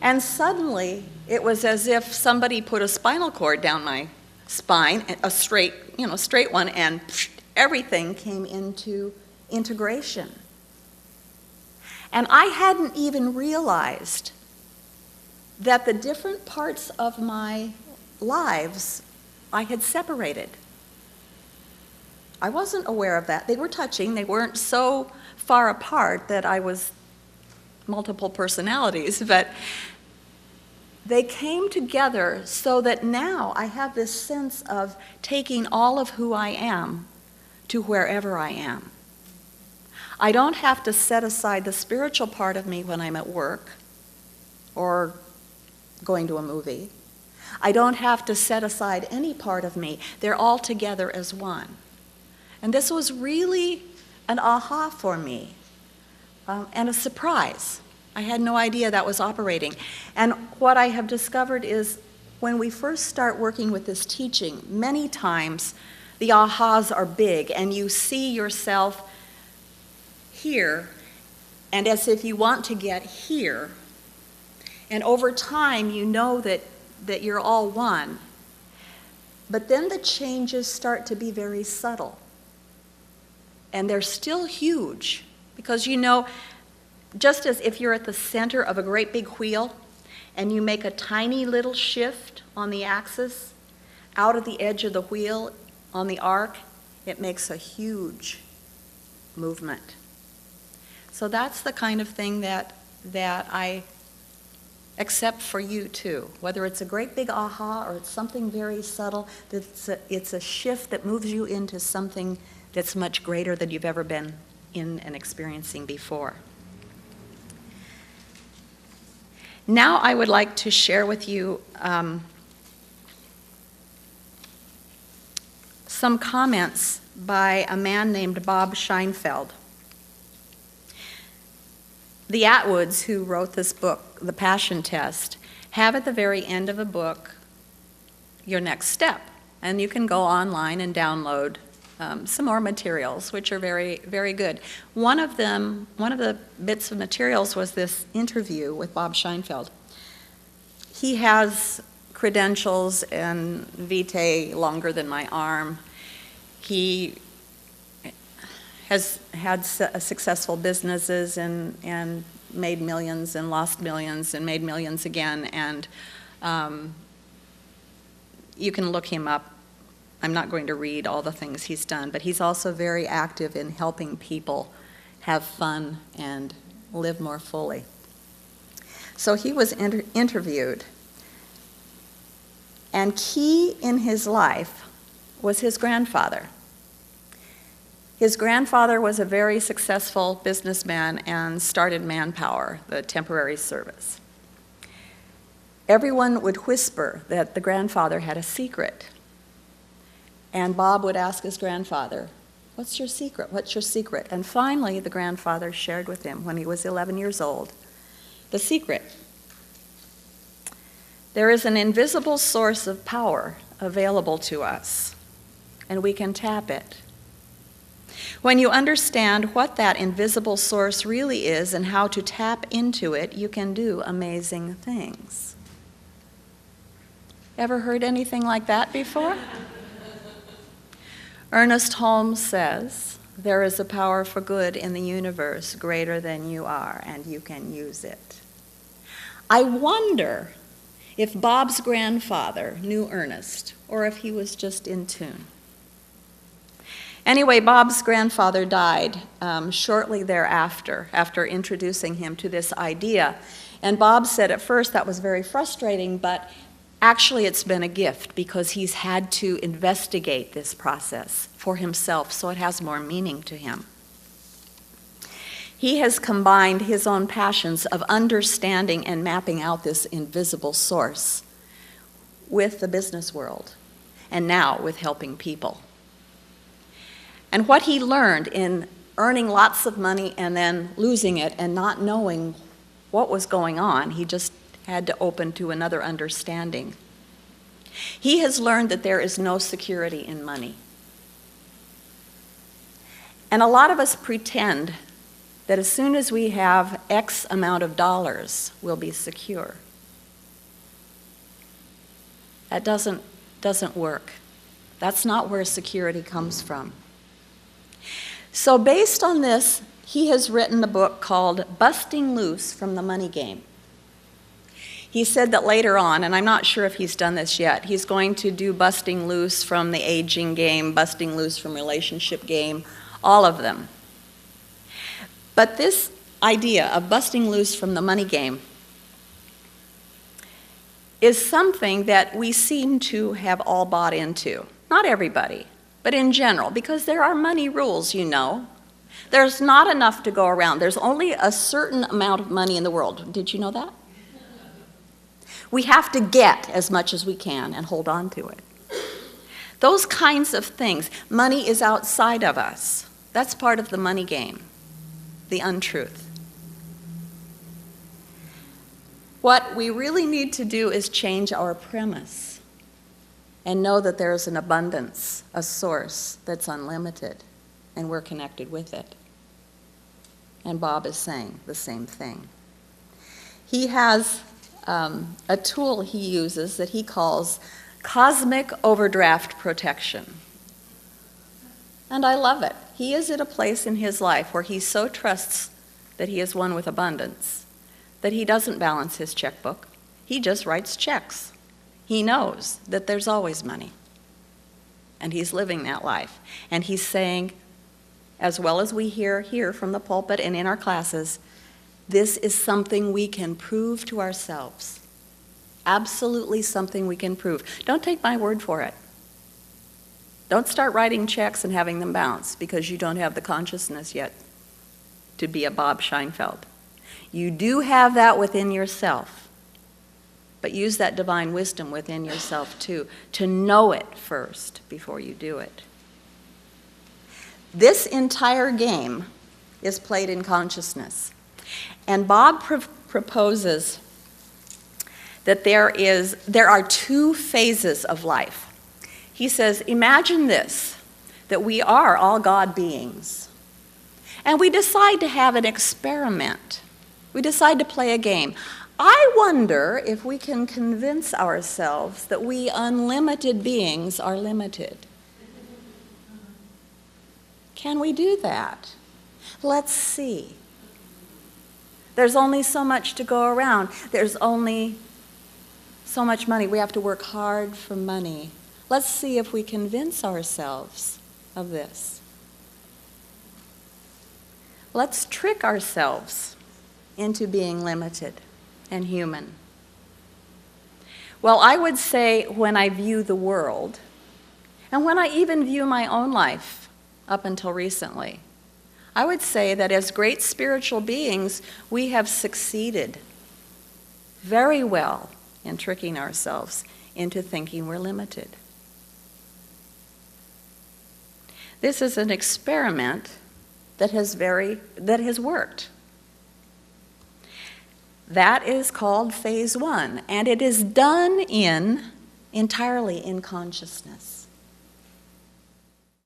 And suddenly, it was as if somebody put a spinal cord down my spine, a straight one, and everything came into integration. And I hadn't even realized that the different parts of my lives I had separated. I wasn't aware of that. They were touching. They weren't so far apart that I was multiple personalities, but they came together so that now I have this sense of taking all of who I am to wherever I am. I don't have to set aside the spiritual part of me when I'm at work or going to a movie. I don't have to set aside any part of me. They're all together as one. And this was really an aha for me, and a surprise. I had no idea that was operating. And what I have discovered is when we first start working with this teaching, many times the ahas are big, and you see yourself here, and as if you want to get here. And over time, you know that you're all one. But then the changes start to be very subtle. And they're still huge, because just as if you're at the center of a great big wheel and you make a tiny little shift on the axis, out of the edge of the wheel on the arc, it makes a huge movement. So that's the kind of thing that I accept for you too. Whether it's a great big aha or it's something very subtle, it's a shift that moves you into something that's much greater than you've ever been in and experiencing before. Now I would like to share with you some comments by a man named Bob Scheinfeld. The Atwoods, who wrote this book, The Passion Test, have at the very end of a book your next step. And you can go online and download some more materials, which are very, very good. One of the bits of materials was this interview with Bob Scheinfeld. He has credentials and vitae longer than my arm. He has had successful businesses and made millions and lost millions and made millions again, and you can look him up. I'm not going to read all the things he's done, but he's also very active in helping people have fun and live more fully. So he was interviewed, and key in his life was his grandfather. His grandfather was a very successful businessman and started Manpower, the temporary service. Everyone would whisper that the grandfather had a secret. And Bob would ask his grandfather, "What's your secret? What's your secret?" And finally, the grandfather shared with him when he was 11 years old the secret. There is an invisible source of power available to us, and we can tap it. When you understand what that invisible source really is and how to tap into it, you can do amazing things. Ever heard anything like that before? Ernest Holmes says, "There is a power for good in the universe greater than you are, and you can use it." I wonder if Bob's grandfather knew Ernest, or if he was just in tune. Anyway, Bob's grandfather died shortly thereafter, after introducing him to this idea. And Bob said at first that was very frustrating, but actually it's been a gift because he's had to investigate this process for himself, so it has more meaning to him. He has combined his own passions of understanding and mapping out this invisible source with the business world, and now with helping people. And what he learned in earning lots of money and then losing it and not knowing what was going on, he just had to open to another understanding. He has learned that there is no security in money. And a lot of us pretend that as soon as we have X amount of dollars, we'll be secure. That doesn't work. That's not where security comes from. So based on this, he has written a book called Busting Loose from the Money Game. He said that later on, and I'm not sure if he's done this yet, he's going to do busting loose from the aging game, busting loose from relationship game, all of them. But this idea of busting loose from the money game is something that we seem to have all bought into. Not everybody, but in general, because there are money rules, you know. There's not enough to go around. There's only a certain amount of money in the world. Did you know that? We have to get as much as we can and hold on to it. Those kinds of things. Money is outside of us. That's part of the money game, the untruth. What we really need to do is change our premise and know that there is an abundance, a source that's unlimited, and we're connected with it. And Bob is saying the same thing. He has a tool he uses that he calls cosmic overdraft protection. And I love it. He is at a place in his life where he so trusts that he is one with abundance that he doesn't balance his checkbook. He just writes checks. He knows that there's always money. And he's living that life. And he's saying, as well as we hear here from the pulpit and in our classes, this is something we can prove to ourselves. Absolutely something we can prove. Don't take my word for it. Don't start writing checks and having them bounce because you don't have the consciousness yet to be a Bob Scheinfeld. You do have that within yourself, but use that divine wisdom within yourself too, to know it first before you do it. This entire game is played in consciousness. And Bob proposes that there are two phases of life. He says, imagine this, that we are all God beings. And we decide to have an experiment. We decide to play a game. I wonder if we can convince ourselves that we unlimited beings are limited. Can we do that? Let's see. There's only so much to go around. There's only so much money. We have to work hard for money. Let's see if we convince ourselves of this. Let's trick ourselves into being limited and human. Well, I would say when I view the world, and when I even view my own life up until recently, I would say that as great spiritual beings, we have succeeded very well in tricking ourselves into thinking we're limited. This is an experiment that has worked. That is called phase one, and it is done entirely in consciousness.